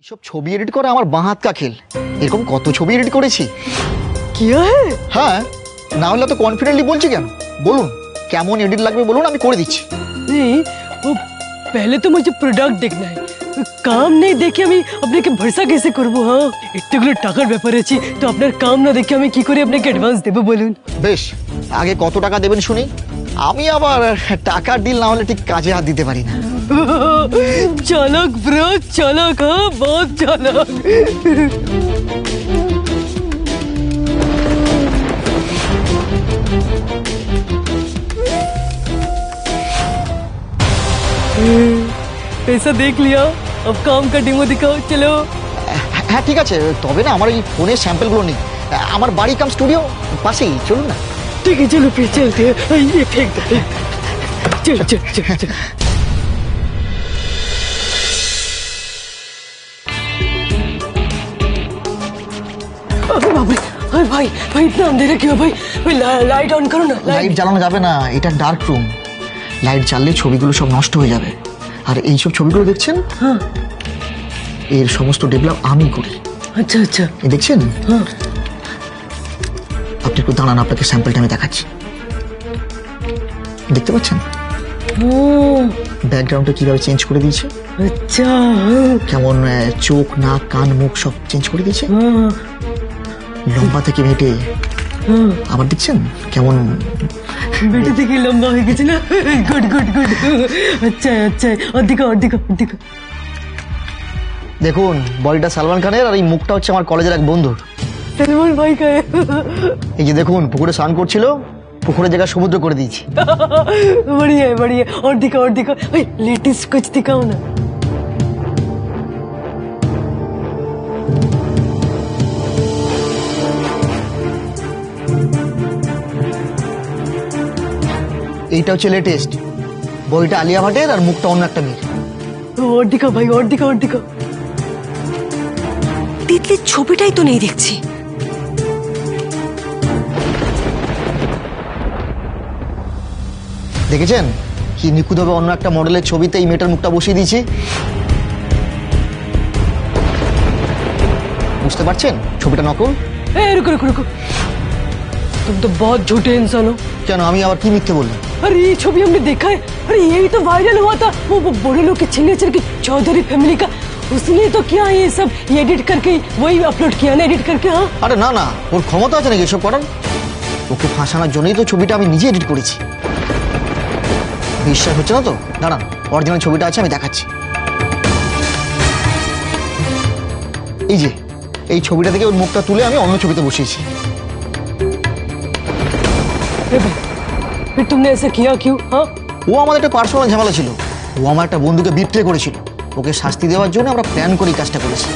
সব ছবি এডিট করা আমার বাঁ হাত কা খেল। এরকম কত ছবি এডিট করেছি। किया है? হ্যাঁ, না হলে তো কনফিডেন্টলি বলছি কেন? বলুন কেমন এডিট লাগবে বলুন, আমি করে দিচ্ছি। नहीं, वो पहले तो मुझे प्रोडक्ट देखना है। काम नहीं দেখে আমি আপনাকে ভরসা कैसे করব? হ্যাঁ, এতগুলো টাকার ব্যাপার আছে, তো আপনার কাম না দেখে আমি কি করে আপনাকে অ্যাডভান্স দেব বলুন? বেশ, আগে কত টাকা দেবেন শুনি। আমি আবার টাকার ডিল না হলে ঠিক কাজে হাত দিতে পারি না। চালাক ব্রো, চালাক, হ্যাঁ বহুত চালাক। पैसा देख लिया, अब काम का डेमो दिखाओ, चलो। হ্যাঁ ঠিক আছে, তবে না আমার এই ফোনের স্যাম্পলগুলো নেই। আমার বাড়ি কাম স্টুডিও পাশেই, চলুন না। ठीक है चलो फिर चलते हैं। ये फेंक दो, चल चल चल चल। अरे बाप रे, अरे भाई भाई इतना अंधेरा क्यों भाई? भाई लाइट ऑन करो ना। লাইট জ্বালানো যাবে না, এটা ডার্ক রুম। লাইট জ্বাললে ছবিগুলো সব নষ্ট হয়ে যাবে। আর এই সব ছবিগুলো দেখছেন, हाँ এর সমস্ত ডেভেলপ আমি করি। अच्छा अच्छा এই দেখছেন, हाँ আপনি একটু দাঁড়ান, আপনাকে স্যাম্পলটা আমি দেখাচ্ছি। দেখতে পাচ্ছেন हाँ, ব্যাকগ্রাউন্ডটা কিভাবে চেঞ্জ করে দিয়েছে? अच्छा हाँ কেমন চোখ, নাক, কান, মুখ সব চেঞ্জ করে দিয়েছে। हाँ লম্বা থেকে হেঁটে हाँ আবার দেখছেন কেমন। बेटे देखिए लंबा हो गया ना। गुड गुड गुड, अच्छा है अच्छा है। और दिखा और दिखा और दिखा। দেখুন বডিটা সালমান খানের, আর এই মুখটা হচ্ছে আমার কলেজের এক বন্ধুর। सलमान भाई का है। এই যে দেখুন পুকুরে স্নান করছিল, পুকুরের জায়গা সমুদ্র করে দিয়েছি। बढ़िया है बढ़िया है। और दिखा और दिखा, लेटेस्ट कुछ दिखाओ ना। এইটা হচ্ছে লেটেস্ট। বইটা আলিয়া ভাটের আর মুখটা অন্য একটা মেয়ের। और दिखा भाई और दिखा और दिखा। তিতলির ছবিটাই তো নেই দেখছি। দেখেছেন কি নিখুঁতভাবে অন্য একটা মডেলের ছবিতে এই মেয়েটার মুখটা বসিয়ে দিয়েছি। বুঝতে পারছেন ছবিটা নকল? ए रुको रुको रुको, तुम तो बहुत झूठे इंसान हो। কেন, আমি আবার কি মিথ্যে বললাম? अरे ये छवि हमने देखा है। अरे यही तो वायरल हुआ था, वो बड़े लोग के सिग्नेचर की चौधरी फैमिली का। उसने तो किया ये सब, ये एडिट करके वही अपलोड किया ना, एडिट करके। हाँ আরে না না, ওর ক্ষমতা আছে নাকি এসব করার? ওকে ফাঁসানোর জন্যই তো ছবিটা আমি নিজে এডিট করেছি। বিশ্বাস হচ্ছে না তো? দাঁড়ান, অরিজিনাল ছবিটা আছে, আমি দেখাচ্ছি। এই যে এই ছবিটা থেকে ওর মুখটা তুলে আমি অন্য ছবিতে বসিয়েছি। फिर तुमने ऐसा किया क्यों? हाँ ও আমাদের একটা পার্সোনাল ঝামেলা ছিল। ও আমার একটা বন্ধুকে বিট্রে করেছিল। ওকে শাস্তি দেওয়ার জন্য আমরা প্ল্যান করে এই কাজটা করেছি।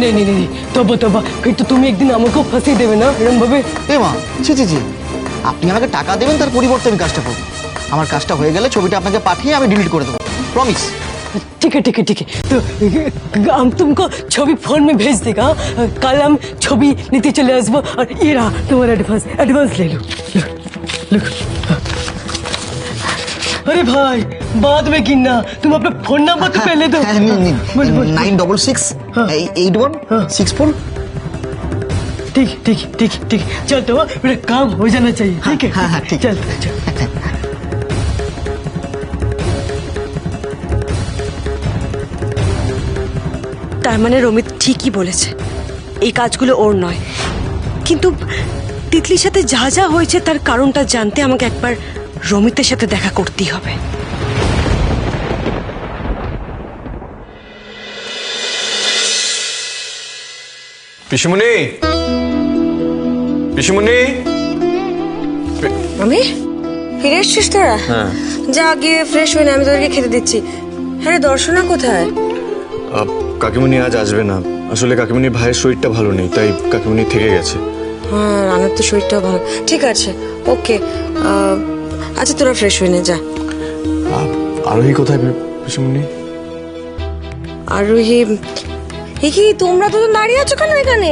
नहीं नहीं नहीं, तब तब फिर तो तुम एक दिन हमको फंसी देवे ना एरम भाবে। এ মা, ছি ছি ছি, আপনি আমাকে টাকা দেবেন, তার পরিবর্তে আমি কাজটা করবো। আমার কাজটা হয়ে গেলে ছবিটা আপনাকে পাঠিয়ে আমি ডিলিট করে দেবো, প্রমিস। ठीक है ठीक है ठीक है, तो हम तुमको छवि फोन में भेज देगा। कल हम छवि नीचे चले आसबो, और ये रहा तुम्हारा एडवांस, एडवांस ले लो। लो, अरे भाई बाद में गिनना, तुम अपना फोन नंबर तो पहले दो। হ্যাঁ, নিন নিন। बोल, बोल। 96681664। ठीक ठीक ठीक ठीक, चल तो मेरा काम हो जाना चाहिए। ठीक है हाँ, हाँ, ठीक। चल चल। তার মানে রমিত ঠিকই বলেছে, এই কাজগুলো ওর নয়। কিন্তু তিতলির সাথে যা যা হয়েছে তার কারণটা জানতে আমাকে একবার রমিতের সাথে দেখা করতেই হবে। পিসুমণি, পিসুমণি। আমি ফিরে এসছিস তোরা? হ্যাঁ। যা গিয়ে ফ্রেশ হয়ে নে, আমি তোদেরকে খেতে দিচ্ছি। হ্যাঁ, দর্শনা কোথায়? কাকিমণি আজ আসবে না, আসলে কাকিমণির ভাইয়ের শরীরটা ভালো নেই, তাই কাকিমণি থেকে গেছে। হ্যাঁ, রানার তো শরীরটাও ভালো। ঠিক আছে, ওকে। আচ্ছা তোরা ফ্রেশ হয়ে নে, যা। আরোহী কোথায় পিসুমণি? আরোহী, কি তোমরা তো দাঁড়িয়ে আছো কেন এখানে?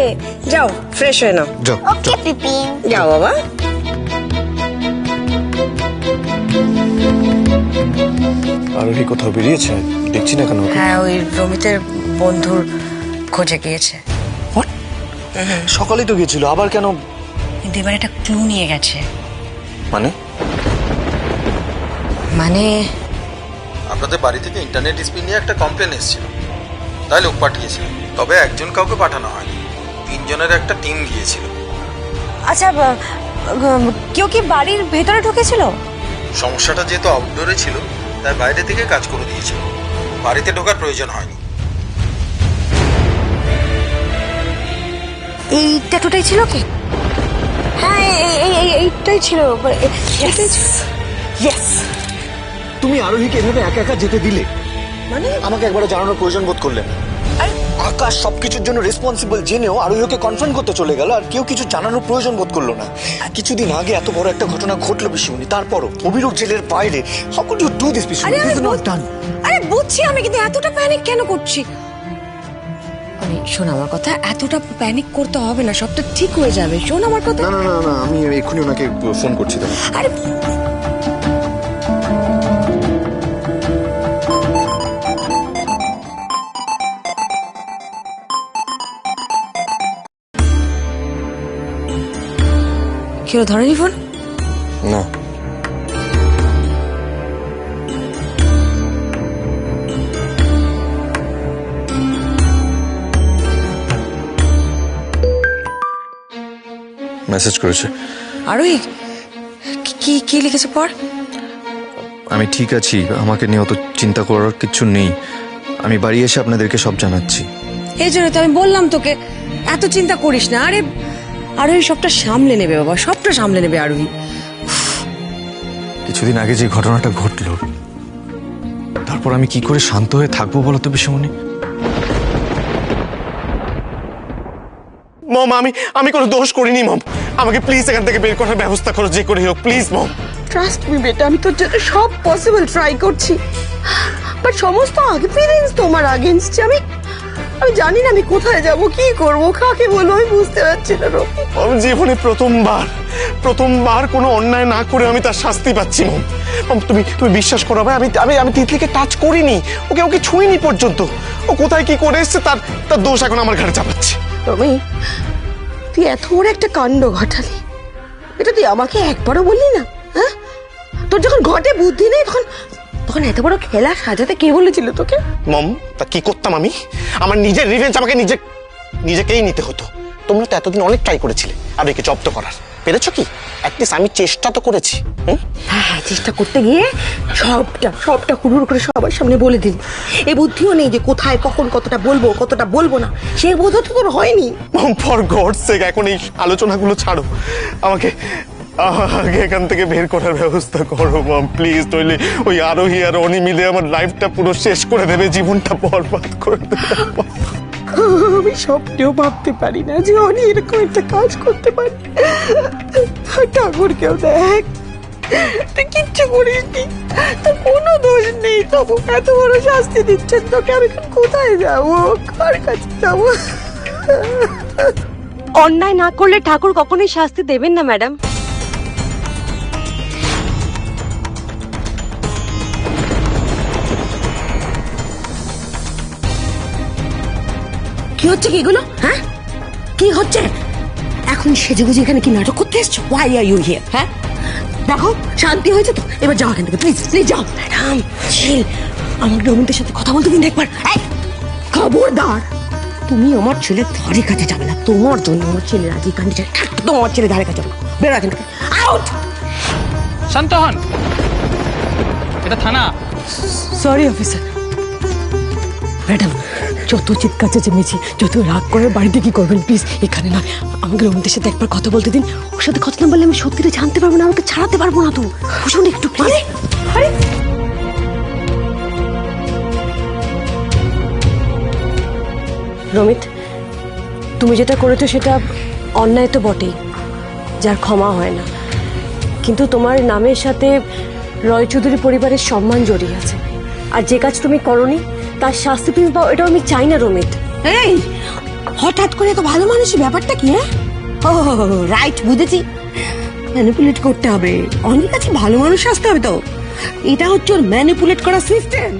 যাও ফ্রেশ হয়ে নাও। যাও ওকে পিপিন। যাও বাবা। আরোহী কোথাও বেরিয়েছে, দেখছি না কেন ওকে। হ্যাঁ, ওই রমিতের বন্ধুর খোঁজে গিয়েছে। সকালেই তো গিয়েছিল, আবার কেন? কিন্তু এবার একটা ক্লু নিয়ে গেছে। মানে মানে আপনাদের বাড়ি থেকে ইন্টারনেট স্পিড নিয়ে একটা কমপ্লেন এসেছিল, তাই লোক পাঠিয়েছিল। তবে একজন কাউকে পাঠানো হয়নি, 3 জনের একটা টিম গিয়েছিল। আচ্ছা, কেউ কি বাড়ির ভেতরে ঢুকেছিল? সমস্যাটা যেহেতু আউটডোরে ছিল, তাই বাইরে থেকে কাজ করে দিয়েছিল, বাড়িতে ঢোকার প্রয়োজন হয়নি। এই ট্যাটুটাই ছিল কি? হ্যাঁ, এইটাই ছিল। ইয়েস। তুমি আরোহীকে এভাবে একা একা যেতে দিলে? মানে আমাকে একবারও জানানোর প্রয়োজন বোধ করলেন? আকাশ সবকিছুর জন্য রেসপন্সিবল জেনেও আরোহীকে কনফার্ম করতে চলে গেল, আর কেউ কিছু জানানোর প্রয়োজন বোধ করলো না। কিছুদিন আগে এত বড় একটা ঘটনা ঘটলো পিসিমণি, তারপরও অভিরূপ জেলের বাইরে। How could you do this পিসিমণি? This is not done. আরে বুঝছি আমি, কিন্তু এতটা প্যানিক কেন করছি? মানে শোন আমার কথা, এতটা প্যানিক করতে হবে না, সবটা ঠিক হয়ে যাবে। শোন আমার কথা। না না না না, আমি এক্ষুনি ওনাকে ফোন করছি। তো আরে কেউ ধরেনি ফোন? না, মেসেজ করেছে। আরোহী কি কি লিখেছে পর? আমি ঠিক আছি, আমাকে নিয়ে অত চিন্তা করার কিছু নেই, আমি বাড়ি এসে আপনাদেরকে সব জানাচ্ছি। এই জন্য তো আমি বললাম তোকে এত চিন্তা করিস না। আরে আরোহী সবটা সামলে নেবে বাবা, সবটা সামলে নেবে আরোহী। কিছুদিন আগে যে ঘটনাটা ঘটলো, তারপর আমি কি করে শান্ত হয়ে থাকবো বলো তো পিসিমণি? মম, আমি কোনো দোষ করিনি মম। আমাকে প্লিজ এখান থেকে বের করার ব্যবস্থা করো, যে করে হোক প্লিজ মম। ট্রাস্ট মি বেটা, আমি তোর জন্য সব পসিবল ট্রাই করছি, বাট সমস্ত এক্সপেরিয়েন্স তোমার আগেন্স্টে। আমি জানি না আমি কোথায় যাব, কি করব, কাকে বলবো, আমি বুঝতে পারছি না। আমি জীবনে প্রথমবার কোনো অন্যায় না করে আমি তার শাস্তি পাচ্ছি মম। মম, তুমি বিশ্বাস করো ভাই, আমি তিতলিকে টাচ করিনি, ওকে ছুঁইনি পর্যন্ত। ও কোথায় কি করে এসছে তার দোষ এখন আমার ঘাড়ে চাপাচ্ছে। রমি, তুই এত বড় একটা কাণ্ড ঘটালি, এটা তুই আমাকে একবারও বললি না? হ্যাঁ, তোর যখন ঘটে বুদ্ধি নেই, তখন এত বড় খেলা সাজাতে কে বলেছিল তোকে? মম, তা কি করতাম আমি? আমার নিজের রিভেঞ্জ আমাকে নিজেকেই নিতে হতো। তোমরা তো এতদিন অনেক ট্রাই করেছিলে আর একে জব্দ করার, পেরেছো কি? অ্যাটলিস্ট আমি চেষ্টা তো করেছি। হ্যাঁ, চেষ্টা করতে গিয়ে সবটা হুড়ুর করে সবার সামনে বলে দিন। এই বুদ্ধিও নেই যে কোথায় কখন কতটা বলবো না, সে বোধ তো তোর হয়নি। মম, ফর গডস সেক, এখন এই আলোচনাগুলো ছাড়ো, আমাকে এখান থেকে বের করার ব্যবস্থা করো মম প্লিজ। নইলে ওই আরোহী আর অনি মিলে আমার লাইফটা পুরো শেষ করে দেবে, জীবনটা বরবাদ করে দেবে। আমি স্বপ্নেও ভাবতে পারি না যে উনি এরকম একটা কাজ করতে পারে। ঠাকুরকেও দেখ, তুই কিচ্ছু করিসনি, তোর কোনো দোষ নেই, তবু এত বড় শাস্তি দিচ্ছেন তোকে। আমি এখন কোথায় যাবো, কার কাছে যাবো? অন্যায় না করলে ঠাকুর কখনোই শাস্তি দেবেন না ম্যাডাম। কি হচ্ছে কি এগুলো? হ্যাঁ, কি হচ্ছে এখন? সেজেগুজে এখানে কি নাটক করতে এসছো? Why are you here? হ্যাঁ, দেখো শান্তি হয়েছে তো, এবার যাও এখান থেকে, প্লিজ যাও। ম্যাডাম চিল, আমার রবীন্দ্রের সাথে কথা বলতে দিন একবার। খবরদার, তুমি আমার ছেলের ধারে কাছে যাবে না। তোমার জন্য আমার ছেলের আজই কন্ডিশন, একদম আমার ছেলের ধারে কাছে যাবে না। বেরো এখান থেকে, আউট। শান্ত হন, এটা থানা। Sorry officer. ম্যাডাম, যত চিৎকার চেঁচেমেচি, যত রাগ করে বাড়িতে কি করবেন প্লিজ, এখানে নয়। আমাকে রমিতের সাথে একবার কথা বলতে দিন। ওর সাথে কথা না বললে আমি সত্যিটা জানতে পারবো না, আমাকে ছাড়াতে পারবো না তো। বুঝুন একটু প্লিজ। আরে রমিত, তুমি যেটা করেছো সেটা অন্যায় তো বটেই, যার ক্ষমা হয় না, কিন্তু তোমার নামের সাথে রয় চৌধুরী পরিবারের সম্মান জড়িয়ে আছে। আর যে কাজ তুমি করনি তার শাস্তি তুমি পাও, এটাও আমি চাই না রমিত। এই হঠাৎ করে তো ভালো মানুষের ব্যাপারটা কি? হ্যাঁ, ও রাইট, বুঝেছি। ম্যানিপুলেট করতে হবে, অনেক কাছে ভালো মানুষ আসতে হবে তো। এটা হচ্ছে ওর ম্যানিপুলেট করার সিস্টেম।